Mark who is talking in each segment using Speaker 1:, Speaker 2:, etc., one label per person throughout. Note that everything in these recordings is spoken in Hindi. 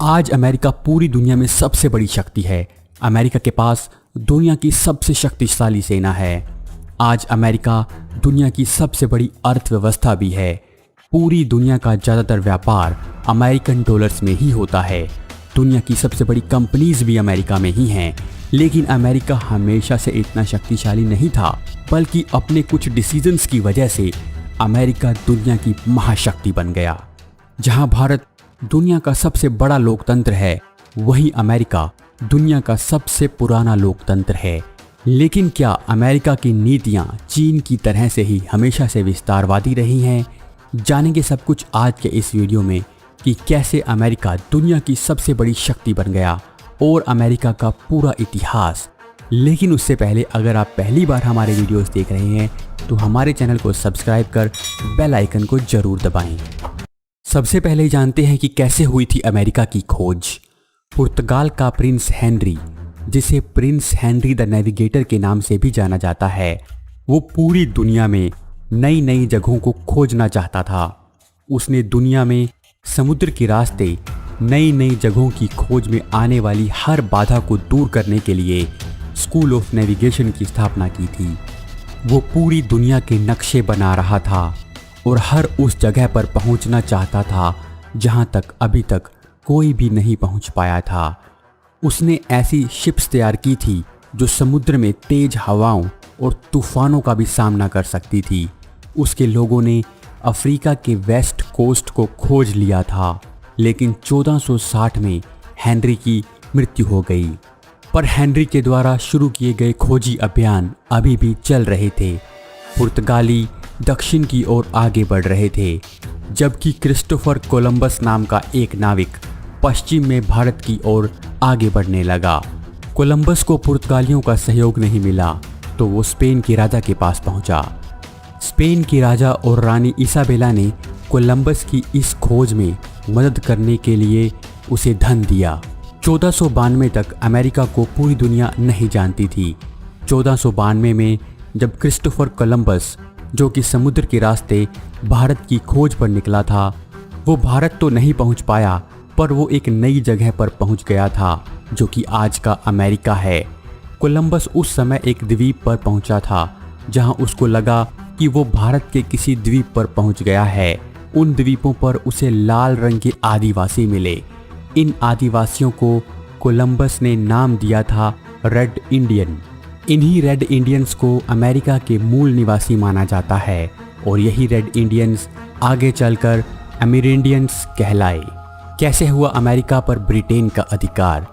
Speaker 1: आज अमेरिका पूरी दुनिया में सबसे बड़ी शक्ति है। अमेरिका के पास दुनिया की सबसे शक्तिशाली सेना है। आज अमेरिका दुनिया की सबसे बड़ी अर्थव्यवस्था भी है। पूरी दुनिया का ज़्यादातर व्यापार अमेरिकन डॉलर्स में ही होता है। दुनिया की सबसे बड़ी कंपनीज भी अमेरिका में ही हैं। लेकिन अमेरिका हमेशा से इतना शक्तिशाली नहीं था, बल्कि अपने कुछ डिसीजंस की वजह से अमेरिका दुनिया की महाशक्ति बन गया। जहां भारत दुनिया का सबसे बड़ा लोकतंत्र है, वहीं अमेरिका दुनिया का सबसे पुराना लोकतंत्र है। लेकिन क्या अमेरिका की नीतियां चीन की तरह से ही हमेशा से विस्तारवादी रही हैं? जानेंगे सब कुछ आज के इस वीडियो में कि कैसे अमेरिका दुनिया की सबसे बड़ी शक्ति बन गया और अमेरिका का पूरा इतिहास। लेकिन उससे पहले अगर आप पहली बार हमारे वीडियोस देख रहे हैं तो हमारे चैनल को सब्सक्राइब कर बेल आइकन को जरूर दबाएं। सबसे पहले जानते हैं कि कैसे हुई थी अमेरिका की खोज। पुर्तगाल का प्रिंस हेनरी, जिसे प्रिंस हेनरी द नेविगेटर के नाम से भी जाना जाता है, वो पूरी दुनिया में नई नई जगहों को खोजना चाहता था। उसने दुनिया में समुद्र के रास्ते नई नई जगहों की खोज में आने वाली हर बाधा को दूर करने के लिए स्कूल ऑफ नेविगेशन की स्थापना की थी। वो पूरी दुनिया के नक्शे बना रहा था और हर उस जगह पर पहुंचना चाहता था जहां तक अभी तक कोई भी नहीं पहुंच पाया था। उसने ऐसी शिप्स तैयार की थी जो समुद्र में तेज हवाओं और तूफानों का भी सामना कर सकती थी। उसके लोगों ने अफ्रीका के वेस्ट कोस्ट को खोज लिया था, लेकिन 1460 में हेनरी की मृत्यु हो गई। पर हेनरी के द्वारा शुरू किए गए खोजी अभियान अभी भी चल रहे थे। पुर्तगाली दक्षिण की ओर आगे बढ़ रहे थे, जबकि क्रिस्टोफर कोलंबस नाम का एक नाविक पश्चिम में भारत की ओर आगे बढ़ने लगा। कोलंबस को पुर्तगालियों का सहयोग नहीं मिला तो वो स्पेन के राजा के पास पहुंचा। स्पेन के राजा और रानी इसाबेला ने कोलंबस की इस खोज में मदद करने के लिए उसे धन दिया। 1492 तक अमेरिका को पूरी दुनिया नहीं जानती थी। 1492 में जब क्रिस्टोफर कोलंबस, जो कि समुद्र के रास्ते भारत की खोज पर निकला था, वो भारत तो नहीं पहुंच पाया, पर वो एक नई जगह पर पहुंच गया था जो कि आज का अमेरिका है। कोलंबस उस समय एक द्वीप पर पहुंचा था जहां उसको लगा कि वो भारत के किसी द्वीप पर पहुंच गया है। उन द्वीपों पर उसे लाल रंग के आदिवासी मिले। इन आदिवासियों को कोलंबस ने नाम दिया था रेड इंडियन। इन्हीं रेड इंडियंस को अमेरिका के मूल निवासी माना जाता है और यही रेड इंडियंस आगे चलकर अमेरिंडियंस कहलाए। कैसे हुआ अमेरिका पर ब्रिटेन का अधिकार?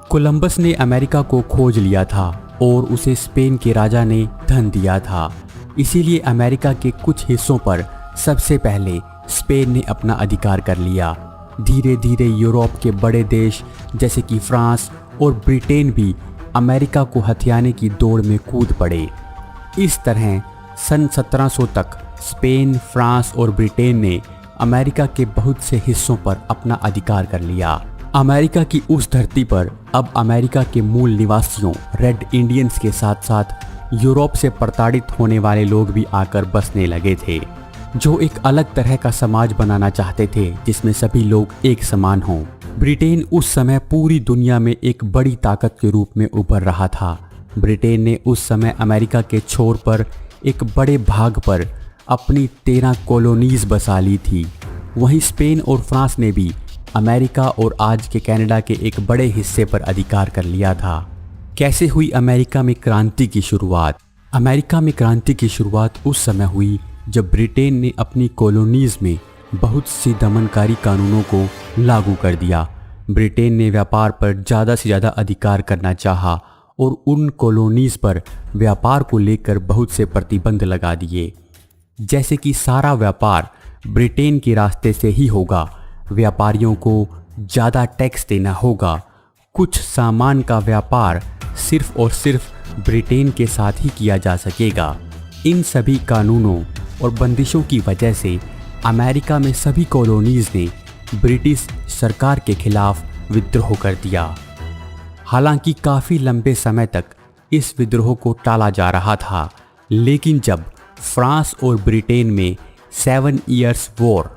Speaker 1: कोलंबस ने अमेरिका को खोज लिया था और उसे स्पेन के राजा ने धन दिया था। इसीलिए अमेरिका के कुछ हिस्सों पर सबसे पहले स्पेन ने अपना अधिकार कर लिया। धीरे धीरे यूरोप के बड़े देश जैसे कि फ्रांस और ब्रिटेन भी अमेरिका को हथियाने की दौड़ में कूद पड़े। इस तरह सन 1700 तक स्पेन, फ्रांस और ब्रिटेन ने अमेरिका के बहुत से हिस्सों पर अपना अधिकार कर लिया। अमेरिका की उस धरती पर अब अमेरिका के मूल निवासियों रेड इंडियंस के साथ साथ यूरोप से प्रताड़ित होने वाले लोग भी आकर बसने लगे थे, जो एक अलग तरह का समाज बनाना चाहते थे जिसमें सभी लोग एक समान हों। ब्रिटेन उस समय पूरी दुनिया में एक बड़ी ताकत के रूप में उभर रहा था। ब्रिटेन ने उस समय अमेरिका के छोर पर एक बड़े भाग पर अपनी 13 कॉलोनीज बसा ली थी। वहीं स्पेन और फ्रांस ने भी अमेरिका और आज के कनाडा के एक बड़े हिस्से पर अधिकार कर लिया था। कैसे हुई अमेरिका में क्रांति की शुरुआत? अमेरिका में क्रांति की शुरुआत उस समय हुई जब ब्रिटेन ने अपनी कॉलोनीज में बहुत सी दमनकारी कानूनों को लागू कर दिया। ब्रिटेन ने व्यापार पर ज़्यादा से ज़्यादा अधिकार करना चाहा और उन कॉलोनीज पर व्यापार को लेकर बहुत से प्रतिबंध लगा दिए, जैसे कि सारा व्यापार ब्रिटेन के रास्ते से ही होगा, व्यापारियों को ज़्यादा टैक्स देना होगा, कुछ सामान का व्यापार सिर्फ और सिर्फ ब्रिटेन के साथ ही किया जा सकेगा। इन सभी कानूनों और बंदिशों की वजह से अमेरिका में सभी कॉलोनीज ने ब्रिटिश सरकार के खिलाफ विद्रोह कर दिया। हालांकि काफ़ी लंबे समय तक इस विद्रोह को टाला जा रहा था, लेकिन जब फ्रांस और ब्रिटेन में 7 ईयर्स वॉर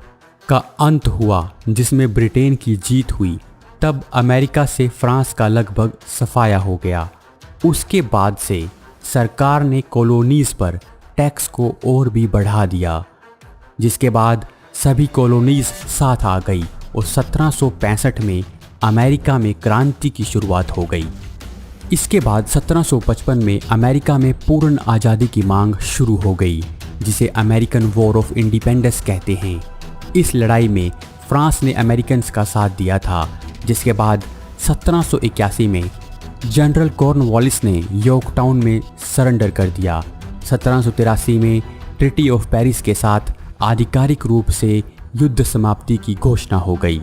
Speaker 1: का अंत हुआ जिसमें ब्रिटेन की जीत हुई, तब अमेरिका से फ्रांस का लगभग सफाया हो गया। उसके बाद से सरकार ने कॉलोनीज पर टैक्स को और भी बढ़ा दिया, जिसके बाद सभी कॉलोनीज साथ आ गई और 1765 में अमेरिका में क्रांति की शुरुआत हो गई। इसके बाद 1755 में अमेरिका में पूर्ण आज़ादी की मांग शुरू हो गई, जिसे अमेरिकन वॉर ऑफ इंडिपेंडेंस कहते हैं। इस लड़ाई में फ्रांस ने अमेरिकन्स का साथ दिया था, जिसके बाद 1781 में जनरल कॉर्नवालिस ने यॉर्कटाउन में सरेंडर कर दिया। 1783 में ट्रीटी ऑफ पेरिस के साथ आधिकारिक रूप से युद्ध समाप्ति की घोषणा हो गई।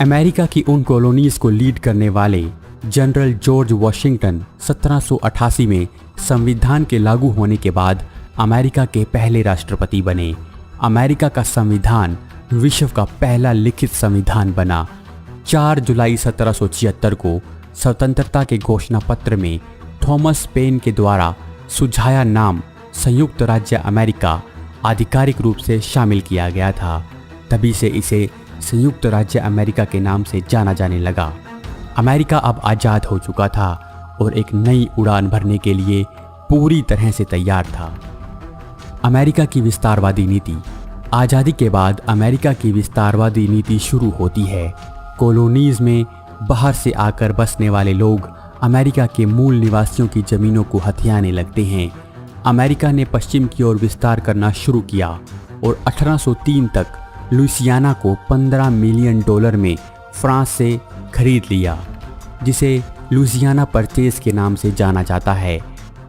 Speaker 1: अमेरिका की उन कॉलोनीज को लीड करने वाले जनरल जॉर्ज वॉशिंगटन 1788 में संविधान के लागू होने के बाद अमेरिका के पहले राष्ट्रपति बने। अमेरिका का संविधान विश्व का पहला लिखित संविधान बना। 4 जुलाई 1776 को स्वतंत्रता के घोषणा पत्र में थॉमस पेन के द्वारा सुझाया नाम संयुक्त राज्य अमेरिका आधिकारिक रूप से शामिल किया गया था। तभी से इसे संयुक्त राज्य अमेरिका के नाम से जाना जाने लगा। अमेरिका अब आज़ाद हो चुका था और एक नई उड़ान भरने के लिए पूरी तरह से तैयार था। अमेरिका की विस्तारवादी नीति। आज़ादी के बाद अमेरिका की विस्तारवादी नीति शुरू होती है। कॉलोनीज में बाहर से आकर बसने वाले लोग अमेरिका के मूल निवासियों की ज़मीनों को हथियाने लगते हैं। अमेरिका ने पश्चिम की ओर विस्तार करना शुरू किया और 1803 तक लुइसियाना को $15 मिलियन में फ्रांस से खरीद लिया, जिसे लुइसियाना परचेज के नाम से जाना जाता है।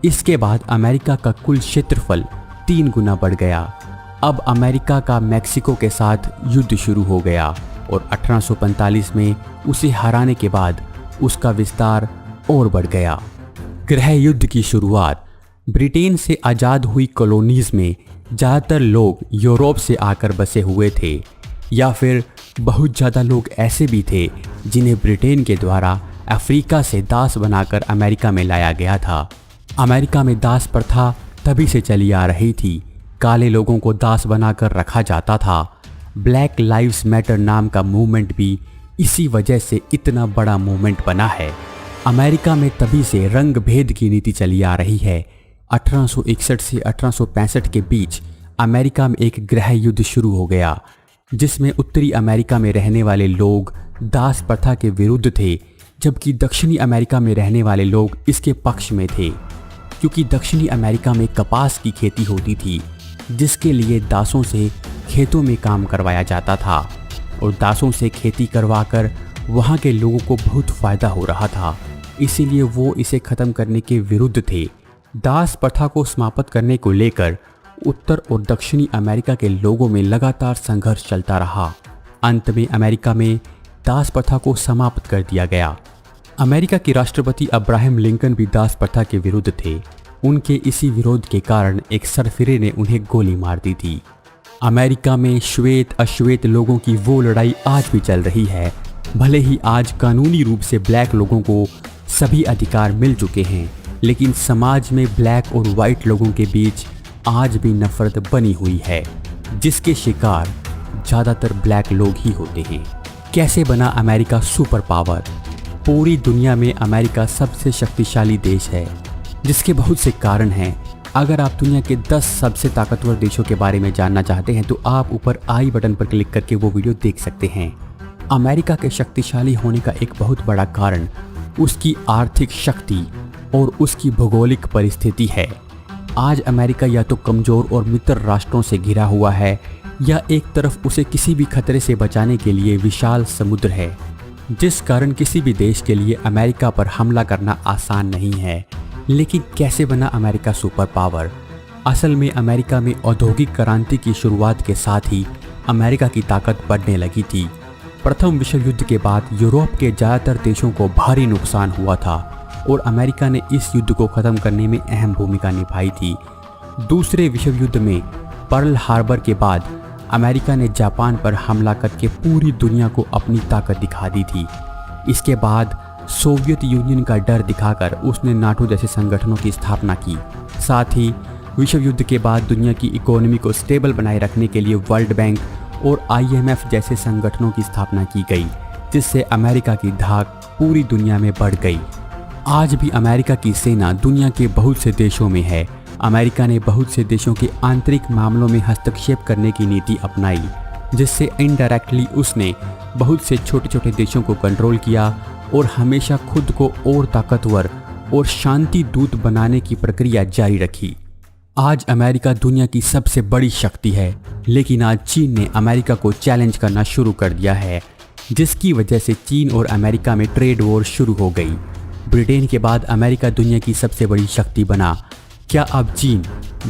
Speaker 1: इसके बाद अमेरिका का कुल क्षेत्रफल 3 गुना बढ़ गया। अब अमेरिका का मैक्सिको के साथ युद्ध शुरू हो गया और 1845 में उसे हराने के बाद उसका विस्तार और बढ़ गया। गृह युद्ध की शुरुआत। ब्रिटेन से आज़ाद हुई कॉलोनीज में ज़्यादातर लोग यूरोप से आकर बसे हुए थे, या फिर बहुत ज़्यादा लोग ऐसे भी थे जिन्हें ब्रिटेन के द्वारा अफ्रीका से दास बनाकर अमेरिका में लाया गया था। अमेरिका में दास प्रथा तभी से चली आ रही थी। काले लोगों को दास बनाकर रखा जाता था। ब्लैक लाइव्स मैटर नाम का मूवमेंट भी इसी वजह से इतना बड़ा मूवमेंट बना है। अमेरिका में तभी से रंग भेद की नीति चली आ रही है। 1861 से 1865 के बीच अमेरिका में एक गृह युद्ध शुरू हो गया, जिसमें उत्तरी अमेरिका में रहने वाले लोग दास प्रथा के विरुद्ध थे, जबकि दक्षिणी अमेरिका में रहने वाले लोग इसके पक्ष में थे, क्योंकि दक्षिणी अमेरिका में कपास की खेती होती थी, जिसके लिए दासों से खेतों में काम करवाया जाता था और दासों से खेती करवाकर वहाँ के लोगों को बहुत फ़ायदा हो रहा था। इसीलिए वो इसे ख़त्म करने के विरुद्ध थे। दास प्रथा को समाप्त करने को लेकर उत्तर और दक्षिणी अमेरिका के लोगों में लगातार संघर्ष चलता रहा। अंत में अमेरिका में दास प्रथा को समाप्त कर दिया गया। अमेरिका के राष्ट्रपति अब्राहम लिंकन भी दास प्रथा के विरुद्ध थे। उनके इसी विरोध के कारण एक सरफिरे ने उन्हें गोली मार दी थी। अमेरिका में श्वेत अश्वेत लोगों की वो लड़ाई आज भी चल रही है। भले ही आज कानूनी रूप से ब्लैक लोगों को सभी अधिकार मिल चुके हैं, लेकिन समाज में ब्लैक और वाइट लोगों के बीच आज भी नफरत बनी हुई है, जिसके शिकार ज़्यादातर ब्लैक लोग ही होते हैं। कैसे बना अमेरिका सुपर पावर? पूरी दुनिया में अमेरिका सबसे शक्तिशाली देश है, जिसके बहुत से कारण हैं। अगर आप दुनिया के 10 सबसे ताकतवर देशों के बारे में जानना चाहते हैं तो आप ऊपर आई बटन पर क्लिक करके वो वीडियो देख सकते हैं। अमेरिका के शक्तिशाली होने का एक बहुत बड़ा कारण उसकी आर्थिक शक्ति और उसकी भौगोलिक परिस्थिति है। आज अमेरिका या तो कमज़ोर और मित्र राष्ट्रों से घिरा हुआ है, या एक तरफ उसे किसी भी खतरे से बचाने के लिए विशाल समुद्र है, जिस कारण किसी भी देश के लिए अमेरिका पर हमला करना आसान नहीं है। लेकिन कैसे बना अमेरिका सुपर पावर? असल में अमेरिका में औद्योगिक क्रांति की शुरुआत के साथ ही अमेरिका की ताकत बढ़ने लगी थी। प्रथम विश्व युद्ध के बाद यूरोप के ज़्यादातर देशों को भारी नुकसान हुआ था और अमेरिका ने इस युद्ध को ख़त्म करने में अहम भूमिका निभाई थी। दूसरे विश्व युद्ध में पर्ल हार्बर के बाद अमेरिका ने जापान पर हमला करके पूरी दुनिया को अपनी ताकत दिखा दी थी। इसके बाद सोवियत यूनियन का डर दिखाकर उसने नाटो जैसे संगठनों की स्थापना की। साथ ही विश्व युद्ध के बाद दुनिया की इकोनॉमी को स्टेबल बनाए रखने के लिए वर्ल्ड बैंक और IMF जैसे संगठनों की स्थापना की गई। जिससे अमेरिका की धाक पूरी दुनिया में बढ़ गई। आज भी अमेरिका की सेना दुनिया के बहुत से देशों में है। अमेरिका ने बहुत से देशों के आंतरिक मामलों में हस्तक्षेप करने की नीति अपनाई, जिससे इनडायरेक्टली उसने बहुत से छोटे छोटे देशों को कंट्रोल किया और हमेशा खुद को और ताकतवर और शांति दूत बनाने की प्रक्रिया जारी रखी। आज अमेरिका दुनिया की सबसे बड़ी शक्ति है, लेकिन आज चीन ने अमेरिका को चैलेंज करना शुरू कर दिया है, जिसकी वजह से चीन और अमेरिका में ट्रेड वॉर शुरू हो गई। ब्रिटेन के बाद अमेरिका दुनिया की सबसे बड़ी शक्ति बना। क्या अब चीन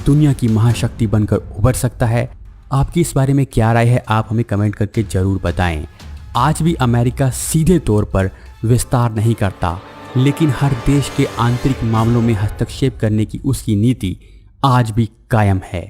Speaker 1: दुनिया की महाशक्ति बनकर उभर सकता है? आपकी इस बारे में क्या राय है, आप हमें कमेंट करके ज़रूर बताएं। आज भी अमेरिका सीधे तौर पर विस्तार नहीं करता, लेकिन हर देश के आंतरिक मामलों में हस्तक्षेप करने की उसकी नीति आज भी कायम है।